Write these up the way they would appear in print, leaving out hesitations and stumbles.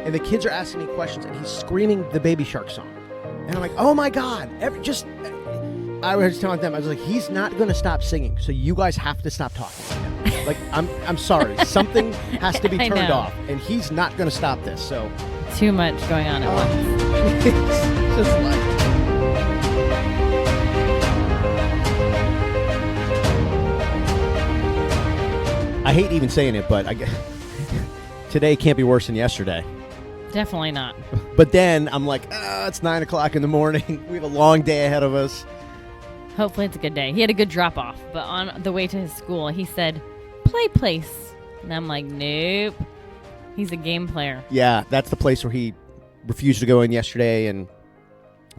and the kids are asking me questions, and he's screaming the Baby Shark song. And I'm like, oh my God. I was telling them, I was like, he's not going to stop singing, so you guys have to stop talking right now. Like, I'm sorry. Something has to be turned off, and he's not going to stop this, so. Too much going on at once. It's just like. I hate even saying it, but today can't be worse than yesterday. Definitely not. But then I'm like, it's 9 o'clock in the morning. We have a long day ahead of us. Hopefully it's a good day. He had a good drop off, but on the way to his school, he said, play place. And I'm like, nope. He's a game player. Yeah, that's the place where he refused to go in yesterday, and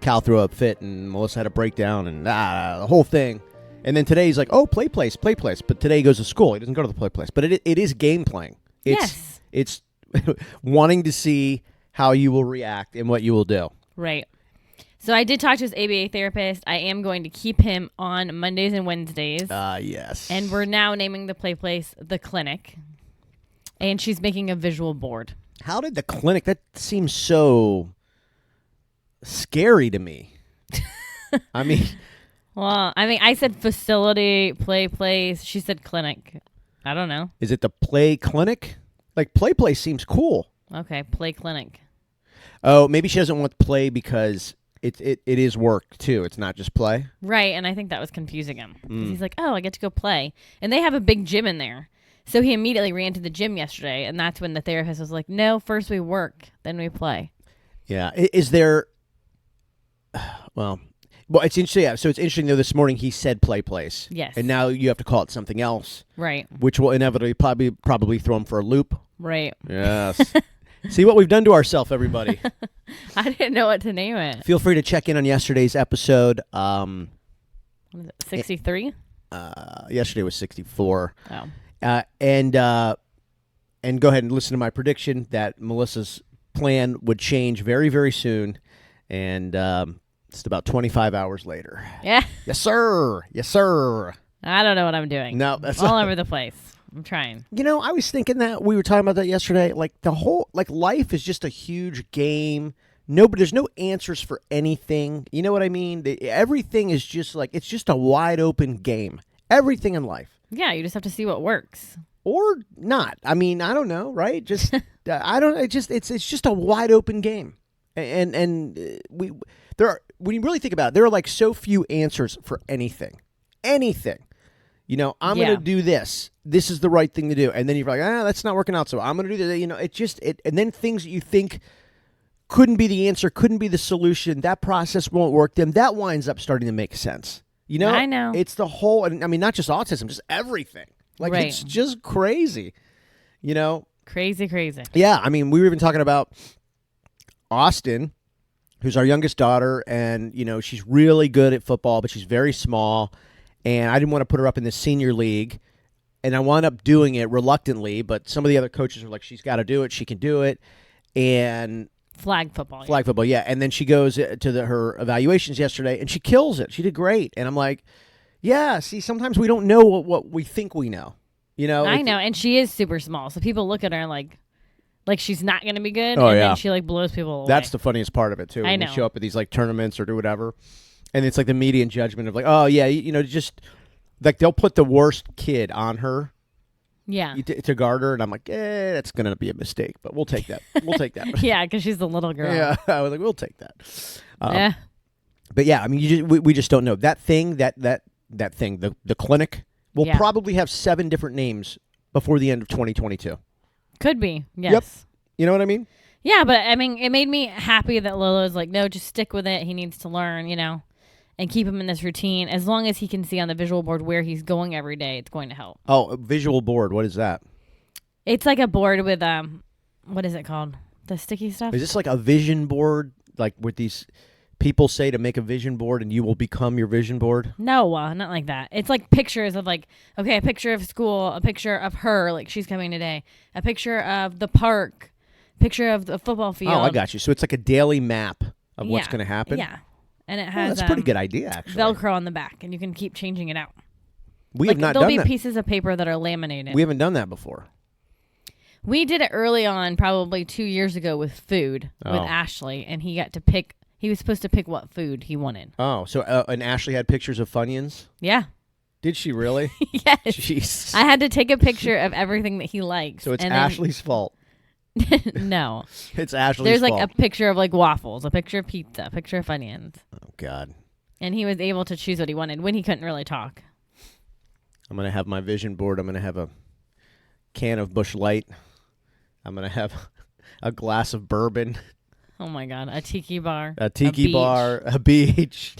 Cal threw a fit, and Melissa had a breakdown, and the whole thing. And then today he's like, oh, play place. But today he goes to school. He doesn't go to the play place. But it is game playing. It's wanting to see how you will react and what you will do. Right. So I did talk to his ABA therapist. I am going to keep him on Mondays and Wednesdays. Yes. And we're now naming the play place the clinic. And she's making a visual board. How did the clinic? That seems so scary to me. I mean... Well, I said facility, play place. She said clinic. I don't know. Is it the play clinic? Like, play place seems cool. Okay, play clinic. Oh, maybe she doesn't want play because it is work, too. It's not just play. Right, and I think that was confusing him. Because he's like, oh, I get to go play. And they have a big gym in there. So he immediately ran to the gym yesterday, and that's when the therapist was like, no, first we work, then we play. Yeah. Is there... Well, it's interesting. Yeah. So it's interesting, though, this morning he said play place. Yes. And now you have to call it something else. Right. Which will inevitably probably throw him for a loop. Right. Yes. See what we've done to ourselves, everybody. I didn't know what to name it. Feel free to check in on yesterday's episode. What is it, 63? Yesterday was 64. Oh. And go ahead and listen to my prediction that Melissa's plan would change very, very soon. And it's about 25 hours later. Yeah. Yes, sir. Yes, sir. I don't know what I'm doing. No, that's all over the place. I'm trying. You know, I was thinking that we were talking about that yesterday. Like life is just a huge game. There's no answers for anything. You know what I mean? Everything is just like, it's just a wide open game. Everything in life. Yeah, you just have to see what works. Or not. I mean, I don't know, right? Just it's just a wide open game. And when you really think about it, there are like so few answers for anything. Anything. You know, I'm going to do this. This is the right thing to do. And then you're like, that's not working out. So I'm going to do that. You know, and then things that you think couldn't be the answer, couldn't be the solution, that process won't work, then that winds up starting to make sense. You know? I know. It's the whole, and I mean, not just autism, just everything. Like, right. It's just crazy. You know? Crazy. Yeah. I mean, we were even talking about Austin, who's our youngest daughter, and, you know, she's really good at football, but she's very small, and I didn't want to put her up in the senior league, and I wound up doing it reluctantly, but some of the other coaches are like, she's got to do it, she can do it, and... Flag football, yeah. And then she goes to her evaluations yesterday, and she kills it. She did great, and I'm like, yeah, see, sometimes we don't know what we think we know, you know? I know, and she is super small, so people look at her like she's not going to be good, then she like blows people away. That's the funniest part of it, too. I know. When you show up at these like tournaments or do whatever, and it's like the median judgment of like, oh, yeah, you know, just like they'll put the worst kid on her to guard her, and I'm like, that's going to be a mistake, but we'll take that. We'll take that. Yeah, because she's the little girl. Yeah, I was like, we'll take that. Yeah. But yeah, I mean, we just don't know. That thing, that thing, the clinic will probably have 7 different names before the end of 2022. Could be, yes. Yep. You know what I mean? Yeah, but I mean, it made me happy that Lolo's like, no, just stick with it. He needs to learn, you know, and keep him in this routine. As long as he can see on the visual board where he's going every day, it's going to help. Oh, a visual board. What is that? It's like a board with, what is it called? The sticky stuff? Is this like a vision board? Like with these people say to make a vision board and you will become your vision board? No, not like that. It's like pictures of like, okay, a picture of school, a picture of her, like she's coming today, a picture of the park, picture of the football field. Oh, I got you. So it's like a daily map of what's going to happen? Yeah. And it has that's a pretty good idea, actually. Velcro on the back, and you can keep changing it out. We have not done that. There'll be pieces of paper that are laminated. We haven't done that before. We did it early on, probably 2 years ago, with food with Ashley, and he got to pick. He was supposed to pick what food he wanted. Oh, so and Ashley had pictures of Funyuns? Yeah. Did she really? Yes. Jeez. I had to take a picture of everything that he likes. So it's Ashley's fault. No. It's Ashley's There's fault. like a picture of like waffles, a picture of pizza, a picture of Funyuns. Oh, God. And he was able to choose what he wanted when he couldn't really talk. I'm going to have my vision board. I'm going to have a can of Busch Light. I'm going to have a glass of bourbon. Oh, my God. A tiki bar. A tiki bar. A beach.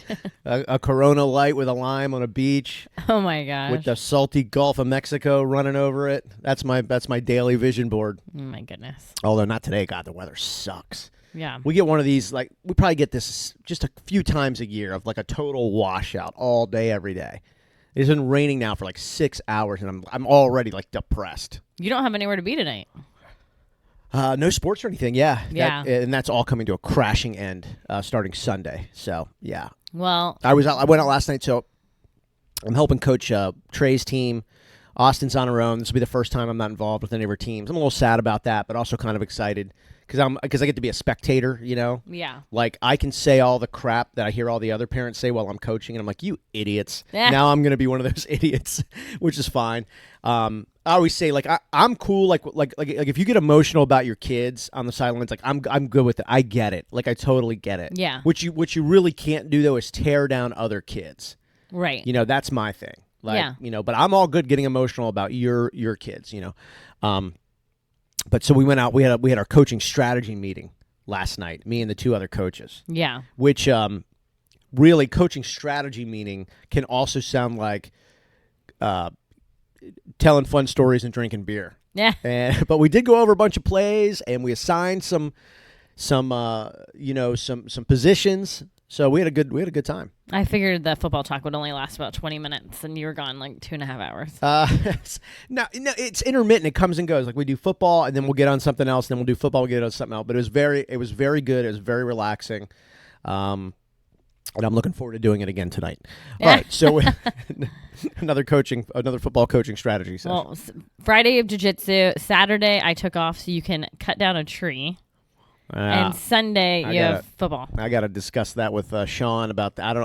a Corona Light with a lime on a beach. Oh, my gosh. With the salty Gulf of Mexico running over it. That's my daily vision board. Oh, my goodness. Although not today. God, the weather sucks. Yeah. We get one of these, like, we probably get this just a few times a year of like a total washout all day, every day. It's been raining now for like 6 hours, and I'm already like depressed. You don't have anywhere to be tonight. No sports or anything, yeah. Yeah. And that's all coming to a crashing end starting Sunday. So, yeah. Well, I went out last night, so I'm helping coach Trey's team. Austin's on her own. This will be the first time I'm not involved with any of her teams. I'm a little sad about that, but also kind of excited because I get to be a spectator, you know? Yeah. Like, I can say all the crap that I hear all the other parents say while I'm coaching, and I'm like, you idiots. Now I'm going to be one of those idiots, which is fine. I always say, like, I'm cool. Like if you get emotional about your kids on the sidelines, like, I'm good with it. I get it. Like, I totally get it. Yeah. What you really can't do, though, is tear down other kids. Right. You know, that's my thing. Like, yeah. You know, but I'm all good getting emotional about your kids, you know. But so we went out, we had our coaching strategy meeting last night, me and the two other coaches. Yeah. Which really coaching strategy meeting can also sound like telling fun stories and drinking beer. Yeah. But we did go over a bunch of plays, and we assigned some positions. So we had a good time. I figured that football talk would only last about 20 minutes, and you were gone like 2.5 hours. No, it's intermittent. It comes and goes. Like, we do football, and then we'll get on something else. Then we'll do football. We'll get on something else. But it was very good. It was very relaxing. And I'm looking forward to doing it again tonight. All right, so another football coaching strategy session. Well, Friday of jiu-jitsu. Saturday I took off so you can cut down a tree. And Sunday you have football. I got to discuss that with Sean about that.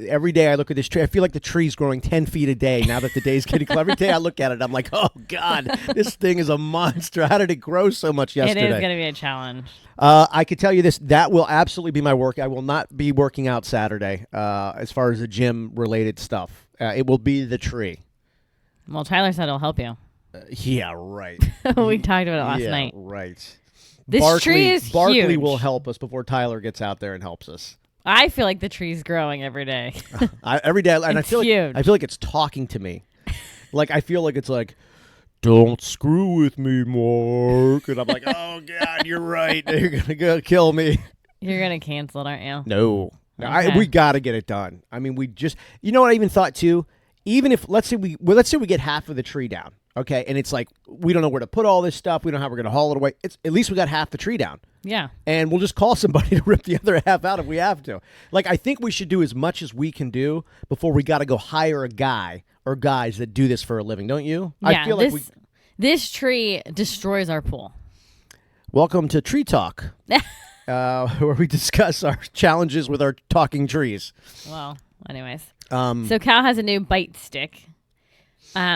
Every day I look at this tree. I feel like the tree's growing 10 feet a day now that the day's getting close. Every day I look at it, I'm like, oh, God, this thing is a monster. How did it grow so much yesterday? It is going to be a challenge. I could tell you this. That will absolutely be my work. I will not be working out Saturday as far as the gym-related stuff. It will be the tree. Well, Tyler said he'll help you. Yeah, right. We talked about it last night. Right. This tree is Barkley huge. will help us before Tyler gets out there and helps us. I feel like the tree's growing every day. Every day, and it's huge. I feel like it's talking to me. Like, I feel like it's like, don't screw with me, Mark. And I'm like, oh, God, you're right. You're going to kill me. You're going to cancel it, aren't you? No. Okay. We got to get it done. I mean, you know what I even thought, too? Even if, let's say we get half of the tree down. Okay, and it's like, we don't know where to put all this stuff. We don't know how we're going to haul it away. At least we got half the tree down. Yeah. And we'll just call somebody to rip the other half out if we have to. Like, I think we should do as much as we can do before we got to go hire a guy or guys that do this for a living, don't you? Yeah, I feel like this tree destroys our pool. Welcome to Tree Talk, where we discuss our challenges with our talking trees. Well, anyways. So Cal has a new bite stick.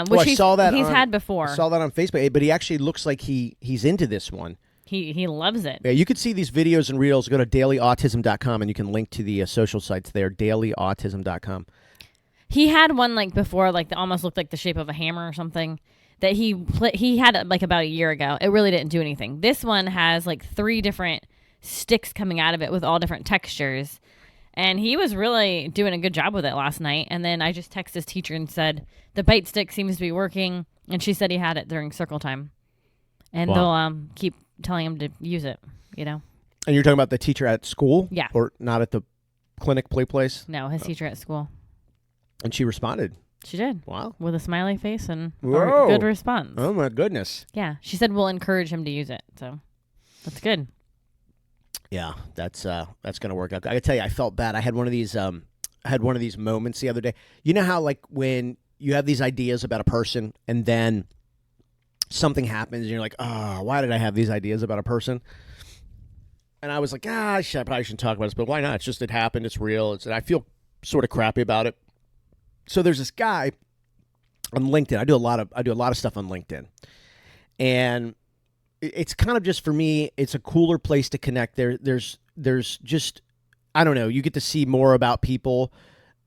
Which I saw that he's had before. I saw that on Facebook, but he actually looks like he's into this one. He loves it. Yeah, you could see these videos and reels. Go to dailyautism.com, and you can link to the social sites there, dailyautism.com. He had one like before, like that almost looked like the shape of a hammer or something that he had like about a year ago. It really didn't do anything. This one has like 3 different sticks coming out of it with all different textures. And he was really doing a good job with it last night. And then I just texted his teacher and said, the bite stick seems to be working. And she said he had it during circle time. And they'll keep telling him to use it, you know. And you're talking about the teacher at school? Yeah. Or not at the clinic play place? No, his teacher at school. And she responded? She did. Wow. With a smiley face and a good response. Oh, my goodness. Yeah. She said we'll encourage him to use it. So that's good. Yeah, that's going to work out. I got to tell you, I felt bad. I had one of these moments the other day. You know how, like, when you have these ideas about a person and then something happens and you're like, oh, why did I have these ideas about a person? And I was like, I probably shouldn't talk about this, but why not? It's just, it happened. It's real. I feel sort of crappy about it. So there's this guy on LinkedIn. I do a lot of stuff on LinkedIn, and it's kind of just, for me, it's a cooler place to connect. There's just, I don't know, you get to see more about people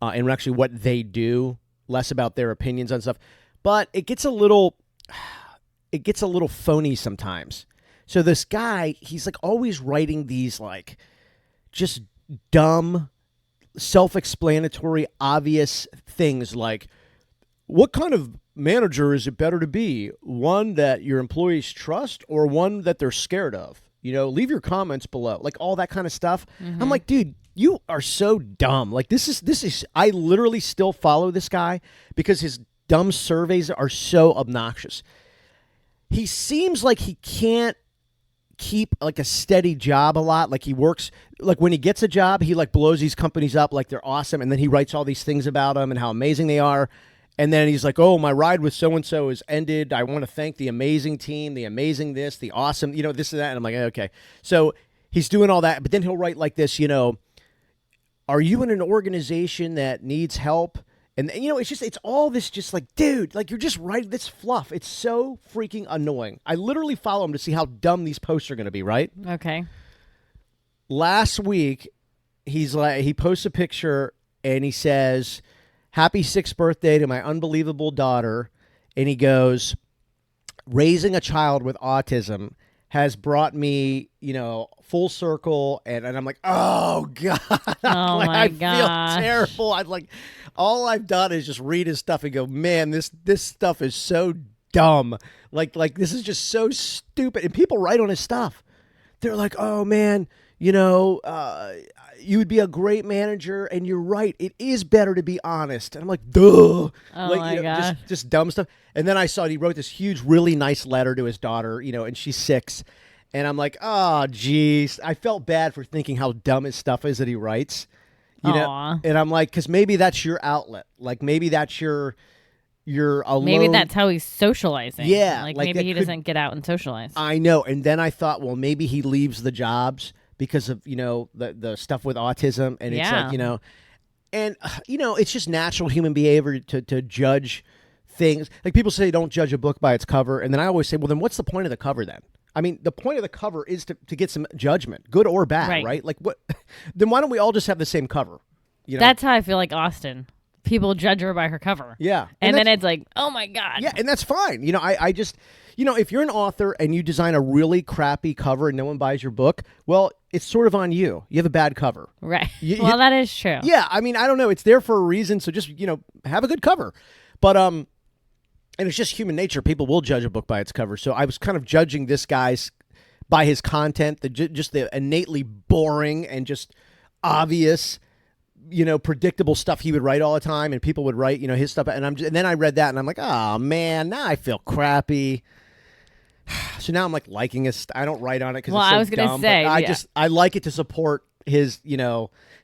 and actually what they do, less about their opinions on stuff. But it gets a little phony sometimes. So this guy, he's like always writing these like just dumb, self-explanatory, obvious things like, what kind of manager is it better to be? One that your employees trust or one that they're scared of? Leave your comments below. Like all that kind of stuff. Mm-hmm. I'm like, dude, you are so dumb. Like this is, I literally still follow this guy because his dumb surveys are so obnoxious. He seems like he can't keep like a steady job a lot. Like he works, like when he gets a job, he like blows these companies up like they're awesome. And then he writes all these things about them and how amazing they are. And then he's like, oh, my ride with so-and-so is ended. I want to thank the amazing team, the amazing this, the awesome, this and that. And I'm like, okay. So he's doing all that. But then he'll write like this, are you in an organization that needs help? And, it's all this just like, dude, like you're just writing this fluff. It's so freaking annoying. I literally follow him to see how dumb these posts are going to be, right? Okay. Last week, he posts a picture and he says, happy 6th birthday to my unbelievable daughter. And he goes, raising a child with autism has brought me, full circle. And I'm like, oh, God. Oh, like, my gosh. I feel terrible. I'm like, all I've done is just read his stuff and go, man, this stuff is so dumb. Like this is just so stupid. And people write on his stuff. They're like, oh, man, you would be a great manager, and you're right. It is better to be honest. And I'm like, duh. Oh, my gosh. Just dumb stuff. And then I saw he wrote this huge, really nice letter to his daughter, and she's 6. And I'm like, oh, geez. I felt bad for thinking how dumb his stuff is that he writes. Aww. And I'm like, because maybe that's your outlet. Like maybe that's your alone. Maybe that's how he's socializing. Yeah. Like maybe he doesn't get out and socialize. I know. And then I thought, well, maybe he leaves the jobs because of, the stuff with autism. And it's like, and, it's just natural human behavior to judge things. Like people say, don't judge a book by its cover. And then I always say, well, then what's the point of the cover then? I mean, the point of the cover is to get some judgment, good or bad, right? Like what? Then why don't we all just have the same cover? That's how I feel like Austin. People judge her by her cover. Yeah. And then it's like, oh my God. Yeah, and that's fine. I just, if you're an author and you design a really crappy cover and no one buys your book, well, it's sort of on you. You have a bad cover. Right. Well, that is true. Yeah, I mean, I don't know. It's there for a reason, so just, have a good cover. But, and it's just human nature. People will judge a book by its cover. So I was kind of judging this guy's by his content, just the innately boring and just obvious, predictable stuff he would write all the time, and people would write, his stuff. And then I read that, and I'm like, oh man, now I feel crappy. So now I'm like liking his. I don't write on it because it's so I was gonna dumb, say, I like it to support his,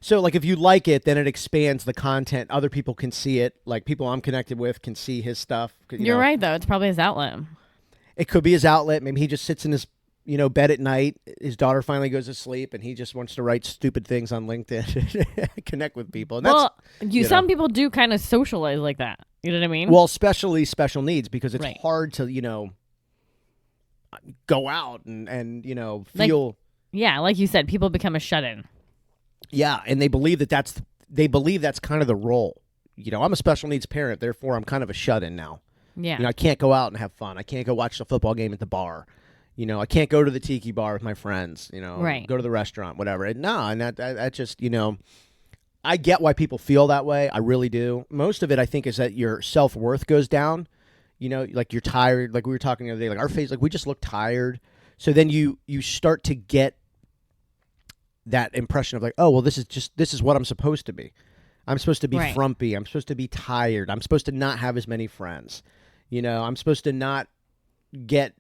So like if you like it, then it expands the content. Other people can see it. Like people I'm connected with can see his stuff. You're right though. It's probably his outlet. It could be his outlet. Maybe he just sits in his bed at night. His daughter finally goes to sleep, and he just wants to write stupid things on LinkedIn, connect with people. And that's, some people do kind of socialize like that. You know what I mean? Well, especially special needs, because it's Right. hard to go out and feel. Yeah, like you said, people become a shut-in. Yeah, and they believe that's kind of the role. I'm a special needs parent, therefore I'm kind of a shut-in now. Yeah. I can't go out and have fun. I can't go watch the football game at the bar. I can't go to the tiki bar with my friends. Right. Go to the restaurant, whatever. And that just I get why people feel that way. I really do. Most of it, I think, is that your self-worth goes down. Like you're tired. Like we were talking the other day. Like our face, like we just look tired. So then you start to get that impression of like, oh well, this is what I'm supposed to be. I'm supposed to be Right. frumpy. I'm supposed to be tired. I'm supposed to not have as many friends. I'm supposed to not get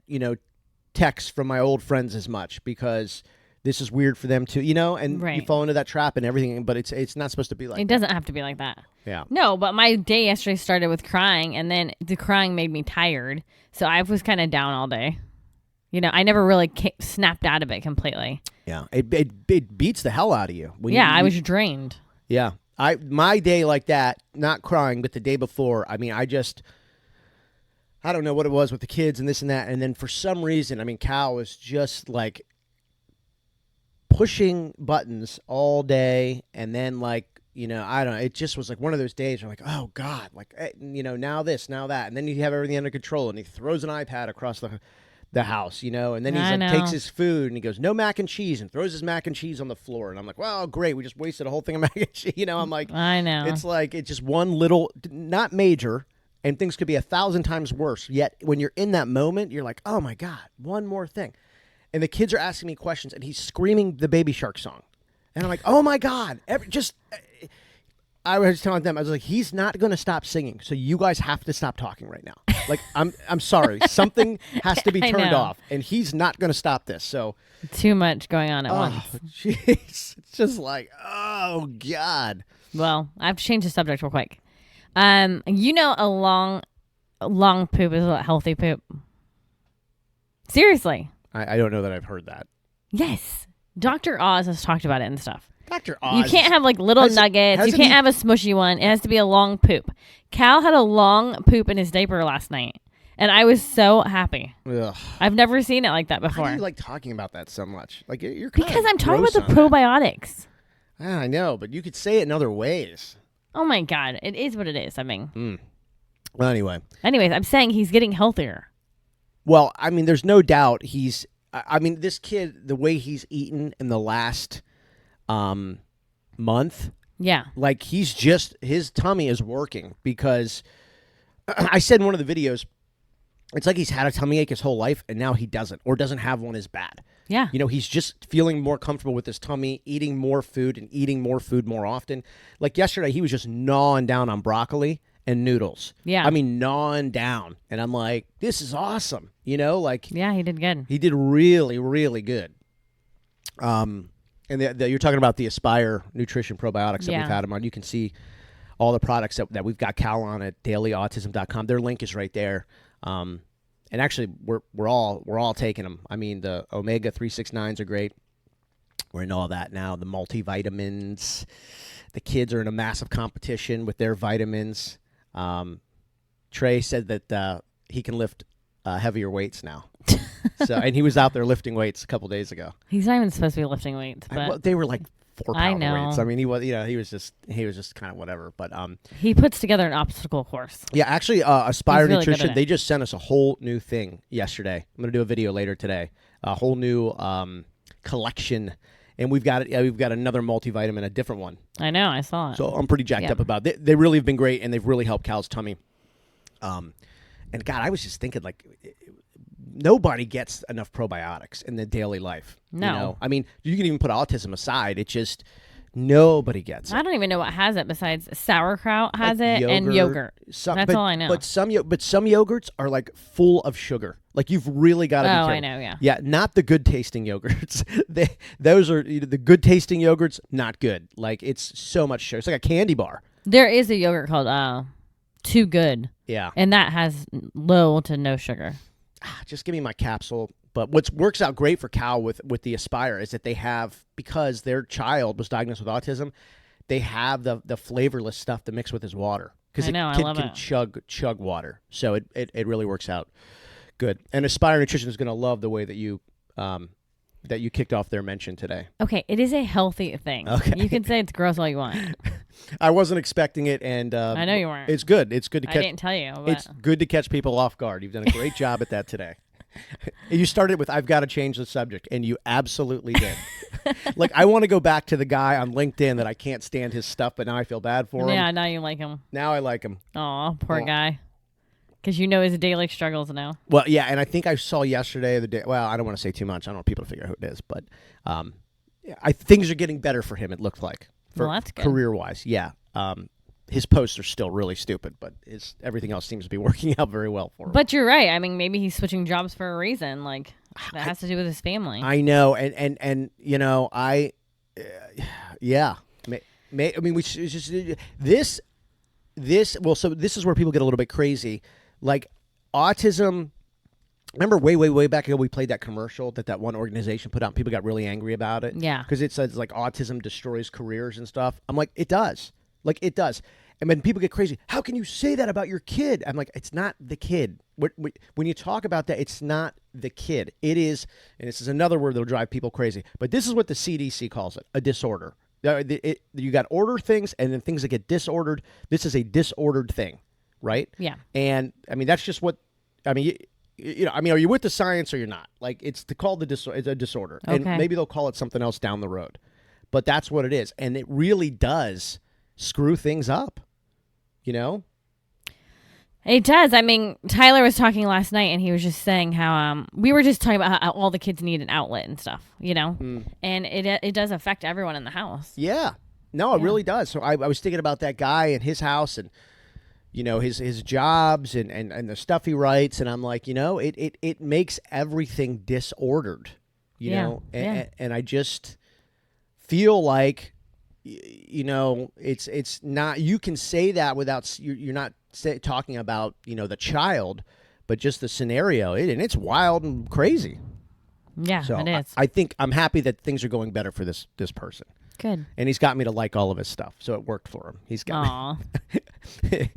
texts from my old friends as much because this is weird for them too, and you Right. fall into that trap and everything. But it's not supposed to be like It that. doesn't have to be like that. Yeah. No, but my day yesterday started with crying, and then the crying made me tired. So I was kind of down all day. I never really snapped out of it completely. Yeah. It beats the hell out of you. I was drained. Yeah. My day like that, not crying, but the day before, I mean, I don't know what it was with the kids and this and that. And then for some reason, I mean, Cal was just like pushing buttons all day. And then like, I don't know. It just was like one of those days where I'm like, oh God, like, now this, now that. And then you have everything under control and he throws an iPad across the house, and then he's takes his food and he goes, no mac and cheese, and throws his mac and cheese on the floor. And I'm like, well, great. We just wasted a whole thing of mac and cheese. I'm like, I know. It's like, it's just one little, not major, and things could be 1,000 times worse. Yet when you're in that moment, you're like, oh my God, one more thing. And the kids are asking me questions and he's screaming the Baby Shark song. And I'm like, oh my God, I was telling them, I was like, he's not going to stop singing, so you guys have to stop talking right now. Like, I'm sorry, something has to be turned off, and he's not going to stop this. So too much going on at once. Jeez, it's just like, oh God. Well, I have to change the subject real quick. A long poop is a healthy poop. Seriously. I don't know that I've heard that. Yes. Dr. Oz has talked about it and stuff. Dr. Oz. You can't have like little nuggets. You can't have a smushy one. It has to be a long poop. Cal had a long poop in his diaper last night, and I was so happy. Ugh. I've never seen it like that before. Why do you like talking about that so much? Like you're because I'm talking about the probiotics. I know, but you could say it in other ways. Oh my God, it is what it is. I mean, Well, anyways, I'm saying he's getting healthier. Well, I mean, there's no doubt this kid, the way he's eaten in the last month, yeah, like his tummy is working, because I said in one of the videos, it's like he's had a tummy ache his whole life and now he doesn't, or doesn't have one as bad. Yeah. He's just feeling more comfortable with his tummy, eating more food and eating more food more often. Like yesterday, he was just gnawing down on broccoli and noodles. Yeah. I mean, gnawing down. And I'm like, this is awesome. Yeah, he did good. He did really, really good. And you're talking about the Aspire Nutrition Probiotics that we've had him on. You can see all the products that we've got Cal on at dailyautism.com. Their link is right there. And actually, we're all taking them. I mean, the omega 369s are great. We're in all that now. The multivitamins. The kids are in a massive competition with their vitamins. Trey said that he can lift heavier weights now. And he was out there lifting weights a couple days ago. He's not even supposed to be lifting weights, but they were like 4-pound know. weights. I mean, he was just kind of whatever. But he puts together an obstacle course. yeah, actually, Aspire He's really good Nutrition, at it. they just sent us a whole new thing yesterday. I'm gonna do a video later today. A whole new collection, and we've got another multivitamin, a different one. I know, I saw it. So I'm pretty jacked up about it. They really have been great, and they've really helped Cal's tummy. And God, I was just thinking, like, nobody gets enough probiotics in their daily life. No. I mean, you can even put autism aside. It just, nobody gets it. I don't even know what has it besides sauerkraut has Like it and yogurt. That's all I know. But some yogurts are like full of sugar. Like you've really got to be careful. I know, yeah. Yeah, not the good tasting yogurts. Those are the good tasting yogurts, not good. Like it's so much sugar. It's like a candy bar. There is a yogurt called Too Good. Yeah. And that has low to no sugar. Just give me my capsule. But what works out great for Cal with the Aspire is that they have, because their child was diagnosed with autism, they have the flavorless stuff to mix with his water. Because the kid can chug water. So it really works out good. And Aspire Nutrition is going to love the way that you kicked off their mention today. Okay, it is a healthy thing. Okay. You can say it's gross all you want. I wasn't expecting it, and I know you weren't. It's good. It's good to catch. I didn't tell you. But it's good to catch people off guard. You've done a great job at that today. You started with, I've got to change the subject, and you absolutely did. Like, I want to go back to the guy on LinkedIn that I can't stand his stuff, but now I feel bad for him. Yeah, now you like him. Now I like him. Aw, poor guy. Because you know his daily struggles now. Well, yeah, and I think I saw yesterday, well, I don't want to say too much. I don't want people to figure out who it is, but things are getting better for him, it looked like. Well, that's good. Career-wise, yeah. His posts are still really stupid, but everything else seems to be working out very well for him. But you're right. I mean, maybe he's switching jobs for a reason. Like, That has to do with his family. I know, and you know, yeah. I mean, we just this. Well, so this is where people get a little bit crazy, like autism. Remember, way back ago, we played that commercial that one organization put out. And people got really angry about it. Yeah, because it says like autism destroys careers and stuff. I'm like, it does. Like it does. And when people get crazy, how can you say that about your kid? I'm like, it's not the kid. When you talk about that, it's not the kid. It is, and this is another word that'll drive people crazy. But this is what the CDC calls it: a disorder. You got order things, and then things that get disordered. This is a disordered thing, right? Yeah. And I mean, that's just what. I mean, you know, I mean, are you with the science or you're not? Like, it's called it's a disorder, Okay. and maybe they'll call it something else down the road, but that's what it is, and it really does screw things up. You know, it does. I mean, Tyler was talking last night, and he was just saying how we were just talking about how all the kids need an outlet and stuff. You know, and it does affect everyone in the house. Yeah, no, it really does. So I was thinking about that guy and his house, and you know, his jobs and the stuff he writes, and I'm like, you know, it makes everything disordered. You know, and I just feel like, you know, it's not, you can say that without, you're not talking about, you know, the child, but just the scenario, and it's wild and crazy. Yeah, So it is. I think I'm happy that things are going better for this person. Good. And he's got me to like all of his stuff, so it worked for him. He's got me.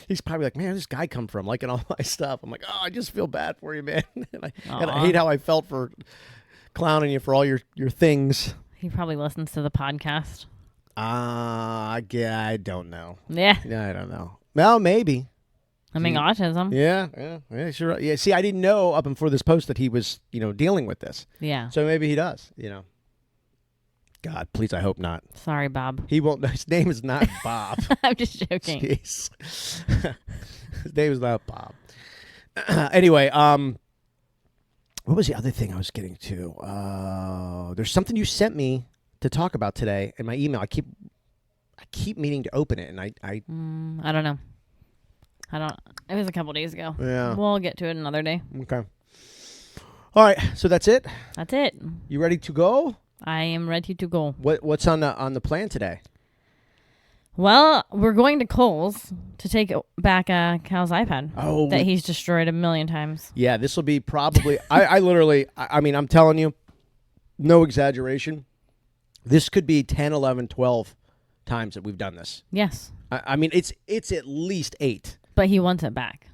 He's probably like, man, this guy come from liking all my stuff. I'm like, oh, I just feel bad for you, man. and I hate how I felt for clowning you for all your things. He probably listens to the podcast. Yeah, I don't know. Yeah. I don't know. Well, maybe. I mean, autism. Yeah, sure. Yeah, see, I didn't know up before this post that he was, you know, dealing with this. Yeah. So maybe he does, you know. God, please, I hope not. Sorry, Bob. He won't. His name is not Bob. I'm just joking. Jeez. His name is not Bob. Anyway, what was the other thing I was getting to? There's something you sent me to talk about today in my email. I keep meaning to open it, and I don't know. It was a couple days ago. Yeah. We'll get to it another day. Okay. All right. So that's it. That's it. You ready to go? I am ready to go. What's on the plan today? Well, we're going to Kohl's to take back Cal's iPad that he's destroyed 1,000,000 times. Yeah, this will be probably. I literally. I mean, I'm telling you, no exaggeration. This could be 10, 11, 12 times that we've done this. Yes. I mean, it's at least 8. But he wants it back.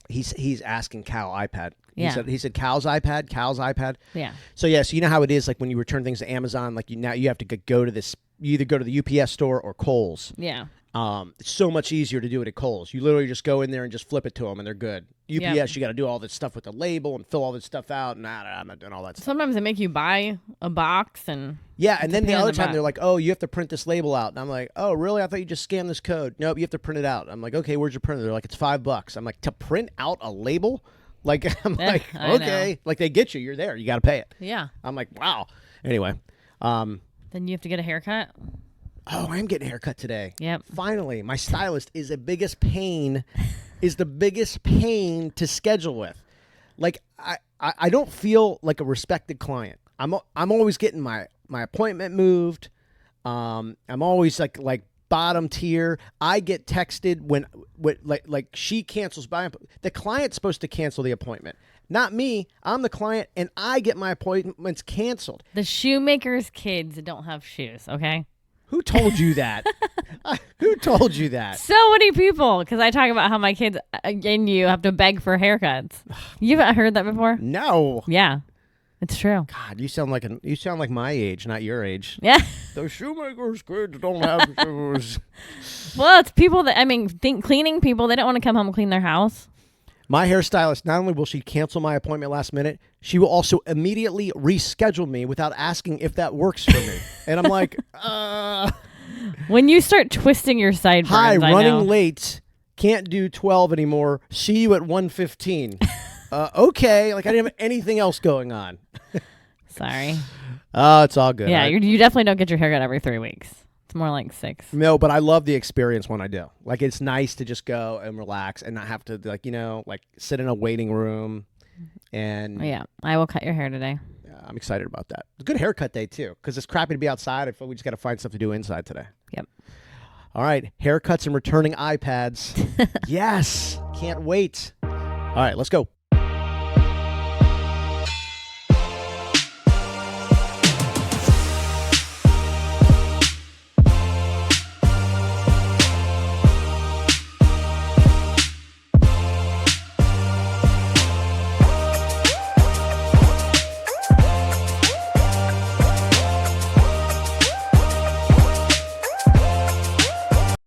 He's asking Cal iPad. Yeah. He said Cal's iPad. Yeah. So you know how it is, like when you return things to Amazon, like you have to go to this. You either go to the UPS store or Kohl's. Yeah. It's so much easier to do it at Kohl's. You literally just go in there and just flip it to them, and they're good. UPS, You got to do all this stuff with the label and fill all this stuff out, and I'm not doing all that stuff. Sometimes they make you buy a box and. Yeah, and then the other time they're like, "Oh, you have to print this label out," and I'm like, "Oh, really? I thought you just scanned this code." Nope, you have to print it out. I'm like, "Okay, where's your printer?" They're like, "It's $5." I'm like, "To print out a label?" Like I'm like, "Okay," like they get you. You're there. You got to pay it. Yeah. I'm like, "Wow." Anyway, then you have to get a haircut. Oh, I am getting a haircut today. Yep. Finally, my stylist is the biggest pain to schedule with. Like I don't feel like a respected client. I'm always getting my appointment moved. I'm always like bottom tier. I get texted when like she cancels the client's supposed to cancel the appointment. Not me. I'm the client and I get my appointments canceled. The shoemaker's kids don't have shoes, okay? Who told you that? Who told you that? So many people, because I talk about how my kids and you have to beg for haircuts. You haven't heard that before? No. Yeah, it's true. God, you sound like my age, not your age. Yeah. The shoemaker's kids don't have shoes. Well, it's people that cleaning people. They don't want to come home and clean their house. My hairstylist, not only will she cancel my appointment last minute, she will also immediately reschedule me without asking if that works for me. And I'm like, When you start twisting your sideburns, hi, I know. running late, can't do 12 anymore. See you at 1:15. Okay, like I didn't have anything else going on. Sorry. Oh, it's all good. Yeah, you definitely don't get your haircut every 3 weeks. It's more like 6. No, but I love the experience when I do. Like, it's nice to just go and relax and not have to, like, sit in a waiting room. And Yeah, I will cut your hair today. I'm excited about that. It's a good haircut day, too, because it's crappy to be outside. I feel we just got to find stuff to do inside today. Yep. All right, haircuts and returning iPads. Yes, can't wait. All right, let's go.